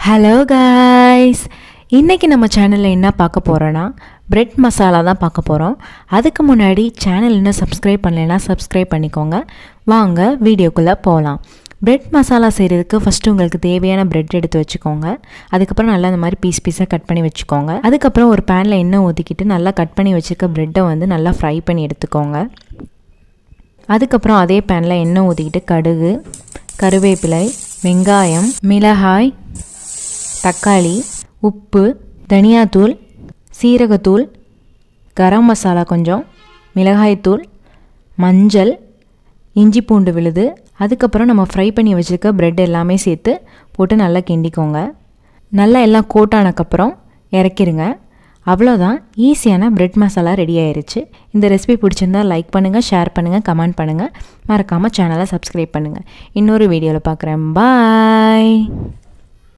Hello guys, இன்றைக்கி நம்ம சேனலில் என்ன பார்க்க போகிறோன்னா பிரெட் மசாலா தான் பார்க்க போகிறோம். அதுக்கு முன்னாடி சேனல் இன்னும் சப்ஸ்கிரைப் பண்ணலைன்னா சப்ஸ்கிரைப் பண்ணிக்கோங்க. வாங்க வீடியோக்குள்ளே போகலாம். பிரெட் மசாலா செய்கிறதுக்கு ஃபஸ்ட்டு உங்களுக்கு தேவையான பிரெட் எடுத்து வச்சுக்கோங்க. அதுக்கப்புறம் நல்லா இந்த மாதிரி பீஸாக கட் பண்ணி வச்சுக்கோங்க. அதுக்கப்புறம் ஒரு பேனில் எண்ணெய் ஊற்றிக்கிட்டு நல்லா கட் பண்ணி வச்சுருக்க ப்ரெட்டை வந்து நல்லா ஃப்ரை பண்ணி எடுத்துக்கோங்க. அதுக்கப்புறம் அதே பேனில் எண்ணெய் ஊற்றிக்கிட்டு கடுகு, கருவேப்பிலை, வெங்காயம், மிளகாய், தக்காளி, உப்பு, தனியாத்தூள், சீரகத்தூள், கரம் மசாலா கொஞ்சம், மிளகாய்த்தூள், மஞ்சள், இஞ்சி பூண்டு விழுது, அதுக்கப்புறம் நம்ம ஃப்ரை பண்ணி வச்சுருக்க ப்ரெட் எல்லாமே சேர்த்து போட்டு நல்லா கிண்டிக்கோங்க. நல்லா எல்லாம் கோட்டானக்கப்புறம் இறக்கிடுங்க. அவ்வளோதான், ஈஸியான பிரெட் மசாலா ரெடி ஆயிடுச்சு. இந்த ரெசிபி பிடிச்சிருந்தால் லைக் பண்ணுங்கள், ஷேர் பண்ணுங்கள், கமெண்ட் பண்ணுங்கள். மறக்காமல் சேனலை சப்ஸ்கிரைப் பண்ணுங்கள். இன்னொரு வீடியோவில் பார்க்குறேன். பாய்.